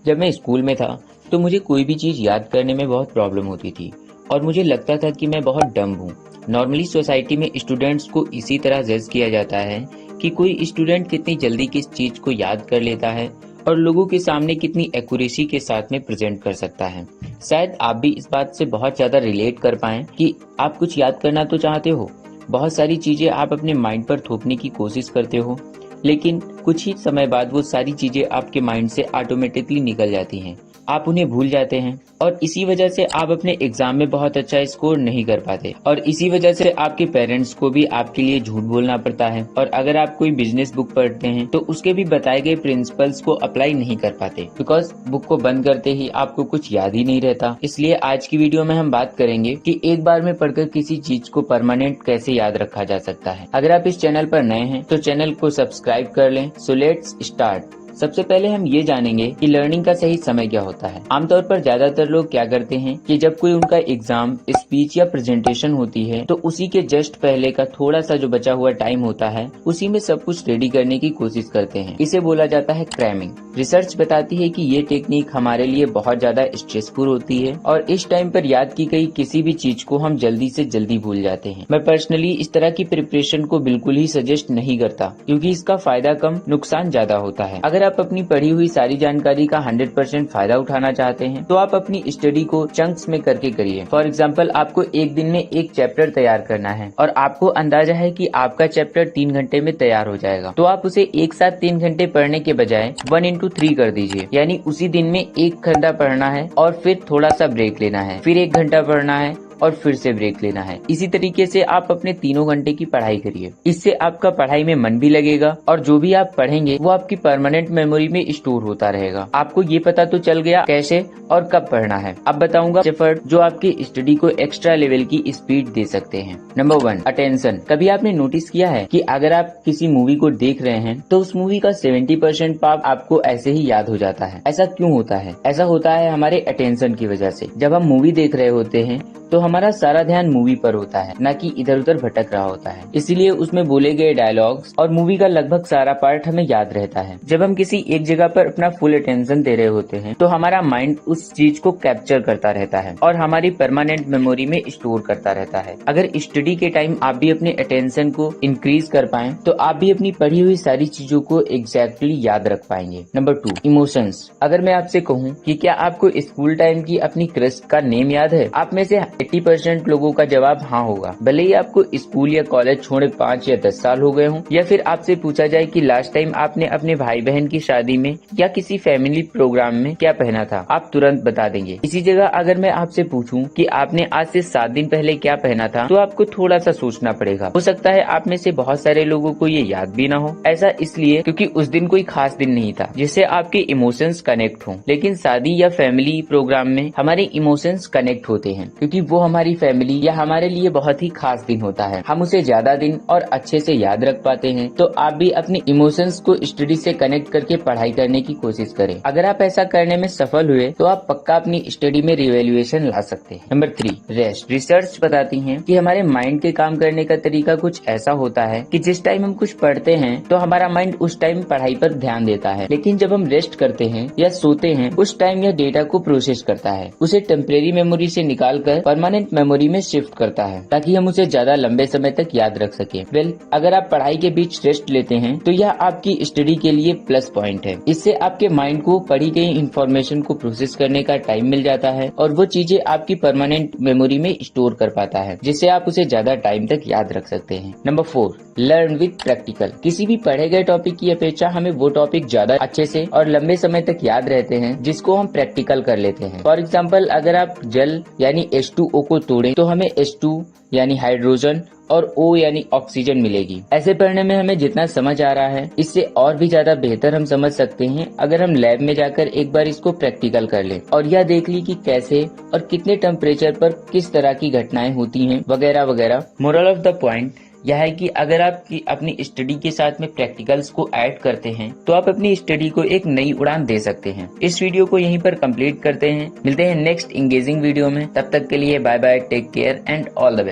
जब मैं स्कूल में था तो मुझे कोई भी चीज़ याद करने में बहुत प्रॉब्लम होती थी और मुझे लगता था कि मैं बहुत डम हूँ। नॉर्मली सोसाइटी में स्टूडेंट्स को इसी तरह जज किया जाता है कि कोई स्टूडेंट कितनी जल्दी किस चीज़ को याद कर लेता है और लोगों के सामने कितनी एक्यूरेसी के साथ में प्रेजेंट कर सकता है। शायद आप भी इस बात से बहुत ज़्यादा रिलेट कर पाएं कि आप कुछ याद करना तो चाहते हो, बहुत सारी चीज़ें आप अपने माइंड पर थोपने की कोशिश करते हो, लेकिन कुछ ही समय बाद वो सारी चीजें आपके माइंड से ऑटोमेटिकली निकल जाती हैं, आप उन्हें भूल जाते हैं और इसी वजह से आप अपने एग्जाम में बहुत अच्छा स्कोर नहीं कर पाते और इसी वजह से आपके पेरेंट्स को भी आपके लिए झूठ बोलना पड़ता है। और अगर आप कोई बिजनेस बुक पढ़ते हैं तो उसके भी बताए गए प्रिंसिपल्स को अप्लाई नहीं कर पाते, बिकॉज बुक को बंद करते ही आपको कुछ याद ही नहीं रहता। इसलिए आज की वीडियो में हम बात करेंगे कि एक बार में पढ़कर किसी चीज को परमानेंट कैसे याद रखा जा सकता है। अगर आप इस चैनल पर नए हैं तो चैनल को सब्सक्राइब कर लें। So let's start. सबसे पहले हम ये जानेंगे कि लर्निंग का सही समय क्या होता है। आमतौर पर ज्यादातर लोग क्या करते हैं कि जब कोई उनका एग्जाम, स्पीच या प्रेजेंटेशन होती है तो उसी के जस्ट पहले का थोड़ा सा जो बचा हुआ टाइम होता है उसी में सब कुछ रेडी करने की कोशिश करते हैं। इसे बोला जाता है क्रैमिंग। रिसर्च बताती है कि ये टेक्निक हमारे लिए बहुत ज्यादा स्ट्रेसफुल होती है और इस टाइम पर याद की गई किसी भी चीज को हम जल्दी से जल्दी भूल जाते हैं। मैं पर्सनली इस तरह की प्रिपरेशन को बिल्कुल ही सजेस्ट नहीं करता, क्योंकि इसका फायदा कम नुकसान ज्यादा होता है। अगर आप अपनी पढ़ी हुई सारी जानकारी का 100% फायदा उठाना चाहते हैं तो आप अपनी स्टडी को चंक्स में करके करिए। फॉर एग्जाम्पल, आपको एक दिन में एक चैप्टर तैयार करना है और आपको अंदाजा है कि आपका चैप्टर 3 घंटे में तैयार हो जाएगा, तो आप उसे एक साथ 3 घंटे पढ़ने के बजाय 1x3 कर दीजिए। यानी उसी दिन में 1 घंटा पढ़ना है और फिर थोड़ा सा ब्रेक लेना है, फिर 1 घंटा पढ़ना है और फिर से ब्रेक लेना है। इसी तरीके से आप अपने 3 घंटे की पढ़ाई करिए। इससे आपका पढ़ाई में मन भी लगेगा और जो भी आप पढ़ेंगे वो आपकी परमानेंट मेमोरी में स्टोर होता रहेगा। आपको ये पता तो चल गया कैसे और कब पढ़ना है। अब बताऊंगा एफर्ट जो आपकी स्टडी को एक्स्ट्रा लेवल की स्पीड दे सकते हैं। Number 1, attention. कभी आपने नोटिस किया है कि अगर आप किसी मूवी को देख रहे हैं तो उस मूवी का 70% पार्ट आपको ऐसे ही याद हो जाता है। ऐसा क्यों होता है? ऐसा होता है हमारे अटेंशन की वजह से। जब हम मूवी देख रहे होते हैं तो हमारा सारा ध्यान मूवी पर होता है, न कि इधर उधर भटक रहा होता है। इसीलिए उसमें बोले गए डायलॉग्स और मूवी का लगभग सारा पार्ट हमें याद रहता है। जब हम किसी एक जगह पर अपना फुल अटेंशन दे रहे होते हैं तो हमारा माइंड उस चीज को कैप्चर करता रहता है और हमारी परमानेंट मेमोरी में स्टोर करता रहता है। अगर स्टडी के टाइम आप भी अपने अटेंशन को इंक्रीज कर पाएं तो आप भी अपनी पढ़ी हुई सारी चीजों को एग्जैक्टली याद रख पाएंगे। Number 2, emotions. अगर मैं आपसे कहूँ कि क्या आपको स्कूल टाइम की अपनी क्रश का नेम याद है, आप में से 80% लोगों का जवाब हाँ होगा। भले ही आपको स्कूल या कॉलेज छोड़े 5 या 10 साल हो गए हों, या फिर आपसे पूछा जाए कि लास्ट टाइम आपने अपने भाई बहन की शादी में या किसी फैमिली प्रोग्राम में क्या पहना था, आप तुरंत बता देंगे। इसी जगह अगर मैं आपसे पूछूं कि आपने आज से 7 दिन पहले क्या पहना था तो आपको थोड़ा सा सोचना पड़ेगा। हो सकता है आप में से बहुत सारे लोगों को ये याद भी ना हो। ऐसा इसलिए क्योंकि उस दिन कोई खास दिन नहीं था जिससे आपके इमोशंस कनेक्ट हों। लेकिन शादी या फैमिली प्रोग्राम में हमारे इमोशंस कनेक्ट होते हैं क्योंकि वो हमारी फैमिली या हमारे लिए बहुत ही खास दिन होता है। हम उसे ज्यादा दिन और अच्छे से याद रख पाते हैं। तो आप भी अपने इमोशंस को स्टडी से कनेक्ट करके पढ़ाई करने की कोशिश करें। अगर आप ऐसा करने में सफल हुए तो आप पक्का अपनी स्टडी में रिवैल्यूएशन ला सकते हैं। Number 3, rest. रिसर्च बताती है कि हमारे माइंड के काम करने का तरीका कुछ ऐसा होता है कि जिस टाइम हम कुछ पढ़ते हैं तो हमारा माइंड उस टाइम पढ़ाई पर ध्यान देता है, लेकिन जब हम रेस्ट करते हैं या सोते हैं उस टाइम यह डेटा को प्रोसेस करता है, उसे टेम्परेरी मेमोरी से निकाल कर परमानेंट मेमोरी में शिफ्ट करता है ताकि हम उसे ज्यादा लंबे समय तक याद रख सकें। अगर आप पढ़ाई के बीच रेस्ट लेते हैं तो यह आपकी स्टडी के लिए प्लस पॉइंट है। इससे आपके माइंड को पढ़ी गई इंफॉर्मेशन को प्रोसेस करने का टाइम मिल जाता है और वो चीजें आपकी परमानेंट मेमोरी में स्टोर कर पाता है, जिससे आप उसे ज्यादा टाइम तक याद रख सकते हैं। Number 4, learn with practical. किसी भी पढ़े गए टॉपिक की अपेक्षा हमें वो टॉपिक ज्यादा अच्छे से और लंबे समय तक याद रहते हैं जिसको हम प्रैक्टिकल कर लेते हैं। फॉर एग्जाम्पल, अगर आप जल यानी H2O को तोड़ें तो हमें H2 यानी हाइड्रोजन और O यानी ऑक्सीजन मिलेगी। ऐसे पढ़ने में हमें जितना समझ आ रहा है इससे और भी ज्यादा बेहतर हम समझ सकते हैं अगर हम लैब में जाकर एक बार इसको प्रैक्टिकल कर लें और यह देख ली कि कैसे और कितने टेम्परेचर पर किस तरह की घटनाएं होती हैं वगैरह वगैरह। मोरल ऑफ द पॉइंट यह है कि अगर आप अपनी स्टडी के साथ में प्रैक्टिकल्स को ऐड करते हैं तो आप अपनी स्टडी को एक नई उड़ान दे सकते हैं। इस वीडियो को यहीं पर कंप्लीट करते हैं। मिलते हैं नेक्स्ट इंगेजिंग वीडियो में। तब तक के लिए bye bye, take care and all the best.